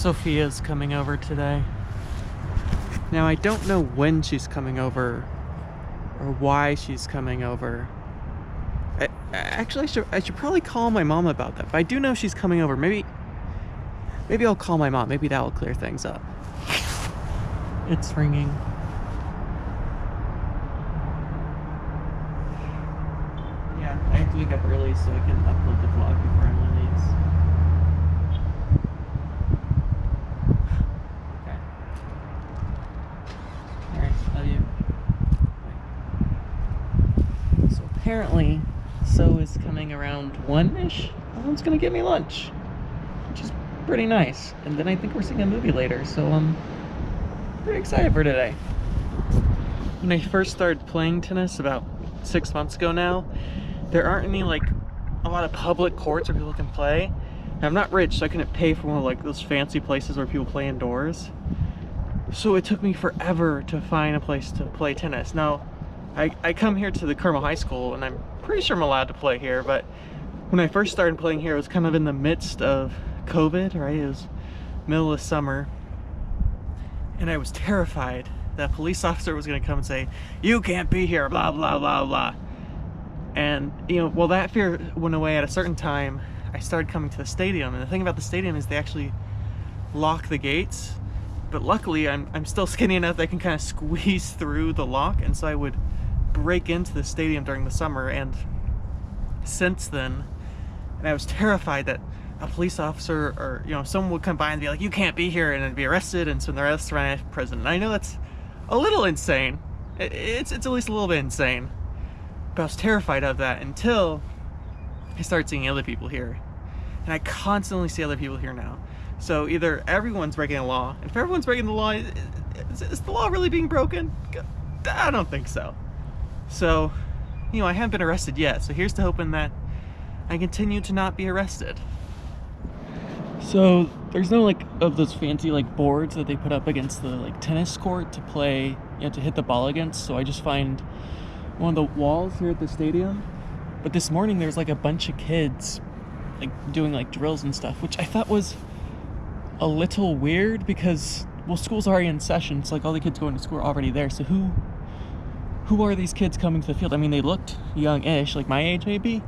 Sophia's coming over today. Now, I don't know when she's coming over or why she's coming over. Actually, I should probably call my mom about that. But I do know she's coming over. Maybe I'll call my mom. Maybe that will clear things up. It's ringing. Yeah, I have to wake up early so I can upload the vlog before Emily leaves. Okay. Alright, love you. Bye. So apparently, So is coming around 1-ish. Mom's gonna get me lunch, which is pretty nice. And then I think we're seeing a movie later, so I'm pretty excited for today. When I first started playing tennis about 6 months ago now, there aren't any like a lot of public courts where people can play. And I'm not rich, so I couldn't pay for one of like those fancy places where people play indoors. So it took me forever to find a place to play tennis. Now, I come here to the Carmel High School, and I'm pretty sure I'm allowed to play here, but when I first started playing here, it was kind of in the midst of COVID, right? It was middle of summer, and I was terrified that a police officer was going to come and say, "You can't be here, blah, blah, blah, blah." And, you know, well, that fear went away at a certain time. I started coming to the stadium, and the thing about the stadium is they actually lock the gates, but luckily I'm still skinny enough that I can kind of squeeze through the lock, and so I would break into the stadium during the summer. And since then, and I was terrified that a police officer or, you know, someone would come by and be like, "You can't be here," and I'd be arrested and send the rest around prison. And I know that's a little insane. It's at least a little bit insane, but I was terrified of that until I started seeing other people here, and I constantly see other people here now. So either everyone's breaking the law, and if everyone's breaking the law, is the law really being broken? I don't think so. So, you know, I haven't been arrested yet, so here's to hoping that I continue to not be arrested. So there's no like of those fancy like boards that they put up against the like tennis court to play, you know, to hit the ball against. So I just find one of the walls here at the stadium. But this morning there's like a bunch of kids like doing like drills and stuff, which I thought was a little weird because, well, school's already in session. It's like all the kids going to school are already there. So who are these kids coming to the field? I mean, they looked young-ish, like my age maybe,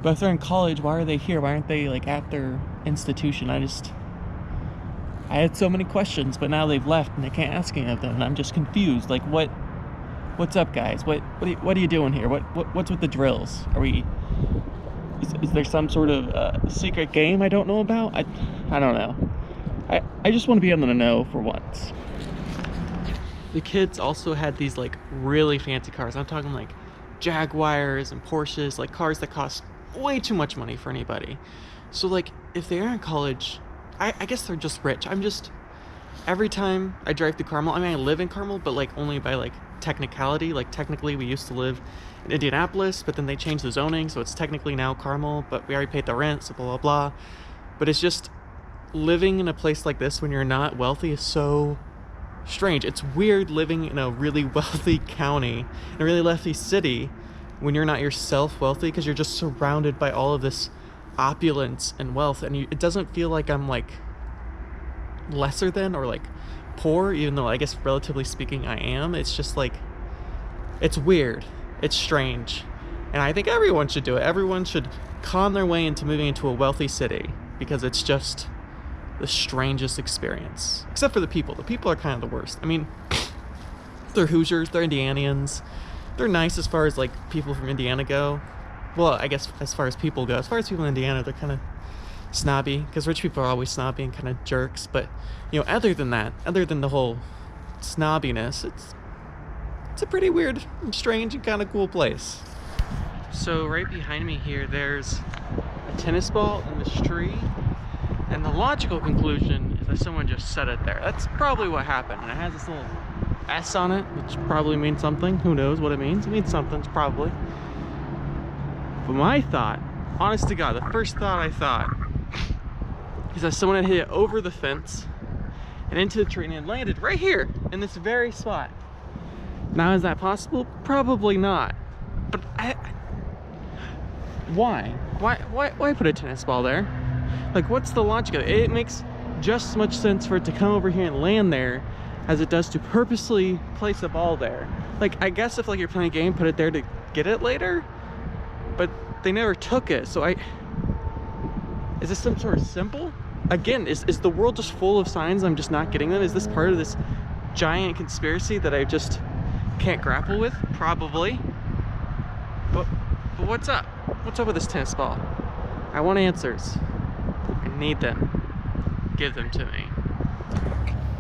but if they're in college, why are they here? Why aren't they like at their institution? I had so many questions, but now they've left and I can't ask any of them, and I'm just confused. Like, what's up, guys? What are you doing here? What's with the drills? Is there some sort of secret game I don't know about? I don't know. I just want to be able to know for once. The kids also had these like really fancy cars. I'm talking like Jaguars and Porsches, like cars that cost way too much money for anybody. So like if they are in college, I guess they're just rich. Every time I drive to Carmel, I mean, I live in Carmel, but like only by like technicality. Like technically we used to live in Indianapolis, but then they changed the zoning, so it's technically now Carmel, but we already paid the rent, so blah, blah, blah. But it's just, living in a place like this when you're not wealthy is so strange. It's weird living in a really wealthy county, in a really wealthy city, when you're not yourself wealthy, because you're just surrounded by all of this opulence and wealth, and it doesn't feel like I'm like lesser than or like poor, even though I guess relatively speaking I am. It's just like, it's weird, it's strange, and I think everyone should do it. Everyone should con their way into moving into a wealthy city, because it's just the strangest experience. Except for the people. The people are kind of the worst. I mean, they're Hoosiers, they're Indianians. They're nice as far as like people from Indiana go. Well, I guess as far as people go. As far as people in Indiana, they're kind of snobby, because rich people are always snobby and kind of jerks. But, you know, other than that, other than the whole snobbiness, it's a pretty weird and strange and kind of cool place. So right behind me here, there's a tennis ball in this tree. And the logical conclusion is that someone just set it there. That's probably what happened. And it has this little S on it, which probably means something. Who knows what it means? It means something, probably. But my thought, honest to God, the first thought I thought is that someone had hit it over the fence and into the tree, and it landed right here in this very spot. Now, is that possible? Probably not. But why? Why put a tennis ball there? Like, what's the logic of it? It makes just as much sense for it to come over here and land there as it does to purposely place a ball there. Like, I guess if like you're playing a game, put it there to get it later, but they never took it. So is this some sort of symbol? Again, is the world just full of signs? I'm just not getting them? Is this part of this giant conspiracy that I just can't grapple with? Probably. But what's up? What's up with this tennis ball? I want answers. I need them. Give them to me.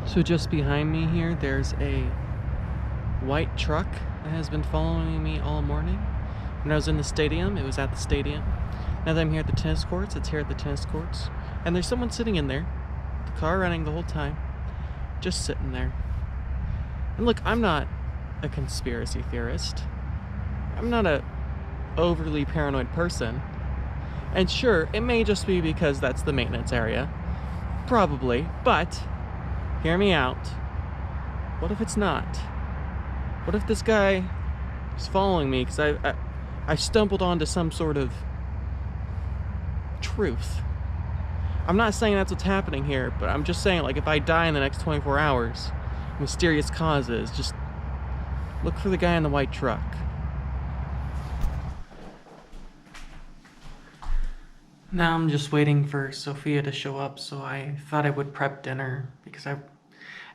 So just behind me here, there's a white truck that has been following me all morning. When I was in the stadium, it was at the stadium. Now that I'm here at the tennis courts, it's here at the tennis courts. And there's someone sitting in there, the car running the whole time, just sitting there. And look, I'm not a conspiracy theorist. I'm not a overly paranoid person. And sure, it may just be because that's the maintenance area. Probably, but hear me out. What if it's not? What if this guy is following me because I stumbled onto some sort of truth? I'm not saying that's what's happening here, but I'm just saying, like, if I die in the next 24 hours, mysterious causes, just look for the guy in the white truck. Now I'm just waiting for Sophia to show up, so I thought I would prep dinner because I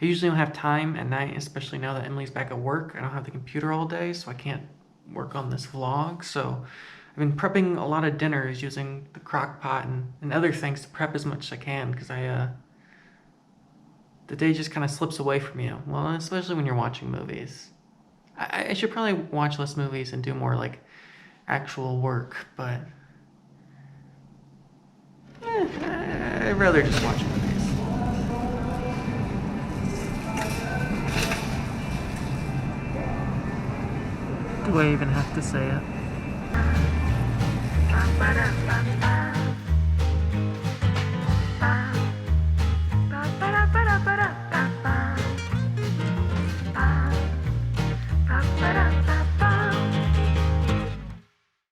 usually don't have time at night, especially now that Emily's back at work. I don't have the computer all day, so I can't work on this vlog. So I've been prepping a lot of dinners using the crock pot and other things to prep as much as I can because the day just kind of slips away from you. Well, especially when you're watching movies. I should probably watch less movies and do more like actual work, but I'd rather just watch movies. Do I even have to say it?